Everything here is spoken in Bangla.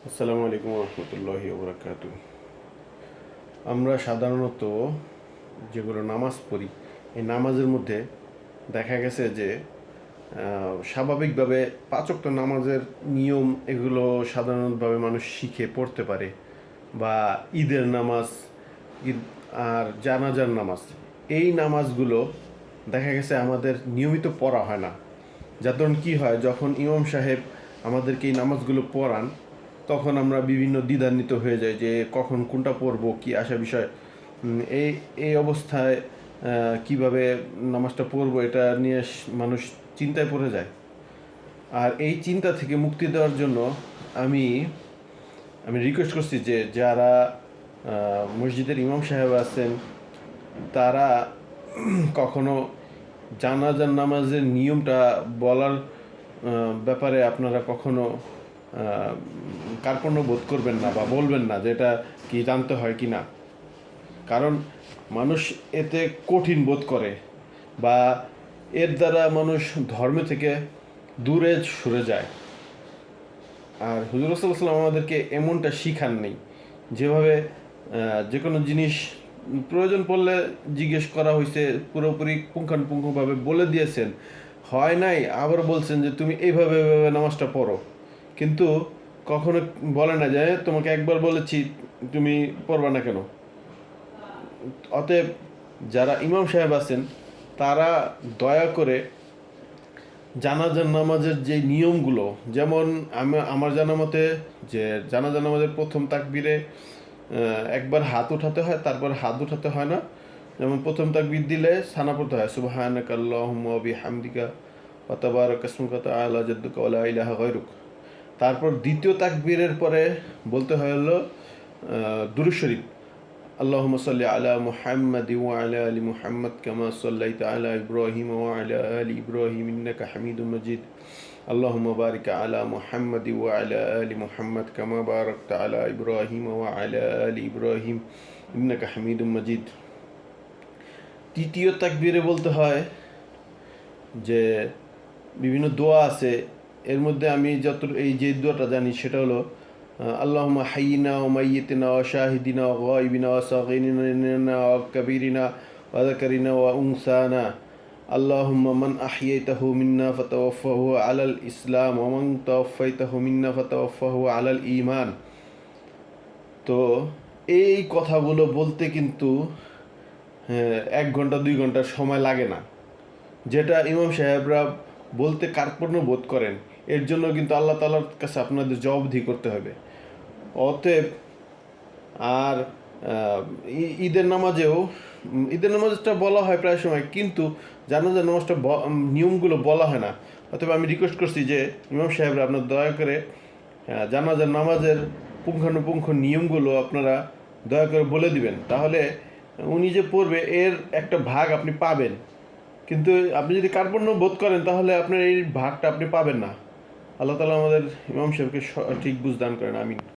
আসসালামু আলাইকুম রহমতুল্লাহি ওবরাকাতু। আমরা সাধারণত যেগুলো নামাজ পড়ি, এই নামাজের মধ্যে দেখা গেছে যে স্বাভাবিকভাবে পাঁচ ওয়াক্ত নামাজের নিয়ম এগুলো সাধারণভাবে মানুষ শিখে পড়তে পারে, বা ঈদের নামাজ, ঈদ আর জানাজার নামাজ, এই নামাজগুলো দেখা গেছে আমাদের নিয়মিত পড়া হয় না। যার ধরুন কী হয়, যখন ইমাম সাহেব আমাদেরকে এই নামাজগুলো পড়ান তখন আমরা বিভিন্ন দ্বিধান্বিত হয়ে যাই যে কখন কোনটা পড়বো, কি আসা বিষয়। এই এই অবস্থায় কিভাবে নামাজটা পড়বো এটা নিয়ে মানুষ চিন্তায় পড়ে যায়। আর এই চিন্তা থেকে মুক্তি দেওয়ার জন্য আমি আমি রিকোয়েস্ট করছি যে যারা মসজিদের ইমাম সাহেব আছেন তারা কখনো জানাজার নামাজের নিয়মটা বলার ব্যাপারে আপনারা কখনো কার্পণ্য বোধ করবেন না বা বলবেন না যে এটা কি জানতে হয় কি না। কারণ মানুষ এতে কঠিন বোধ করে, বা এর দ্বারা মানুষ ধর্ম থেকে দূরে সরে যায়। আর হুজুর রাসূলুল্লাহ সাল্লাল্লাহু আলাইহি ওয়াসাল্লাম আমাদেরকে এমনটা শিখান নেই। যেভাবে যে কোনো জিনিস প্রয়োজন পড়লে জিজ্ঞেস করা হয়েছে, পুরোপুরি পুঙ্খানুপুঙ্খভাবে বলে দিয়েছেন, হয় নাই আবার বলছেন যে তুমি এইভাবে এইভাবে নামাজটা পড়ো, কিন্তু কখনো বলে না যে তোমাকে একবার বলেছি তুমি পড়বা না কেন। অতএব যারা ইমাম সাহেব আছেন তারা দয়া করে জানাজার নামাজের যে নিয়মগুলো, যেমন আমার জানা মতে যে জানাজার নামাজের প্রথম তাকবীরে একবার হাত উঠাতে হয়, তারপর হাত উঠাতে হয় না। যেমন প্রথম তাকবীর দিলে সানা পড়তে হয় সুবহানাকা আল্লাহুম্মা ওয়া বিহামদিকা ওয়া তাবারাকা ইসমুকা ওয়া তাআলা জাদ্দুকা ওয়া লা ইলাহা গায়রুক। তারপর দ্বিতীয় তাকবীরের পরে বলতে হয় হলো দুরূদ শরীফ, আল্লাহুম্মা সাল্লি আলা মুহাম্মাদ ওয়া আলা আলি মুহাম্মাদ কামা সাল্লাইতা আলা ইব্রাহিম ওয়া আলা আলি ইব্রাহিম ইন্নাকা হামিদুম মাজিদ। আল্লাহুম্মা বারিক আলা মুহাম্মাদ ওয়া আলা আলি মুহাম্মাদ কামা বারাকতা আলা ইব্রাহিম ওয়া আলা আলি ইব্রাহিম ইন্নাকা হামিদুম মাজিদ। তৃতীয় তাকবীরে বলতে হয় যে বিভিন্ন দোয়া আছে, এর মধ্যে আমি যত এই যে দোয়াটা জানি সেটা হলো আল্লাহুম্মা হাইয়িনা ওয়া মাইয়িতিনা ওয়া শাহিদিনা ওয়া গায়বিনা ওয়া সাগীরিনা ওয়া কাবীরিনা ওয়া যাকারিনা ওয়া উনসানা। আল্লাহুম্মা মান আহইয়াইতাহু মিন্না ফাতাওয়াফাহু আলাল ইসলাম ওয়া মান তাওয়াফাইতাহু মিন্না ফাতাওয়াফাহু আলাল ঈমান। তো এই কথাগুলো বলতে কিন্তু 1 ঘন্টা 2 ঘন্টা সময় লাগে না, যেটা ইমাম সাহেবরা বলতে কার্পণ্য বোধ করেন। এর জন্য কিন্তু আল্লাহ তাআলার কাছে আপনাদের জবাবদিহি করতে হবে। অতএব আর ঈদের নামাজেও ঈদের নামাজটা বলা হয় প্রায় সময়, কিন্তু জানাজার নামাজটা নিয়মগুলো বলা হয় না। অতএব আমি রিকোয়েস্ট করছি যে ইমাম সাহেবরা আপনার দয়া করে জানাজার নামাজের পুঙ্খানুপুঙ্খ নিয়মগুলো আপনারা দয়া করে বলে দিবেন, তাহলে উনি যে পড়বে এর একটা ভাগ আপনি পাবেন। কিন্তু আপনি যদি কার্পণ্য বোধ করেন তাহলে আপনার এই ভাগটা আপনি পাবেন না। আল্লাহ তাআলা আমাদের ইমাম সাহেবকে ঠিক বুঝ দান করেন, আমিন।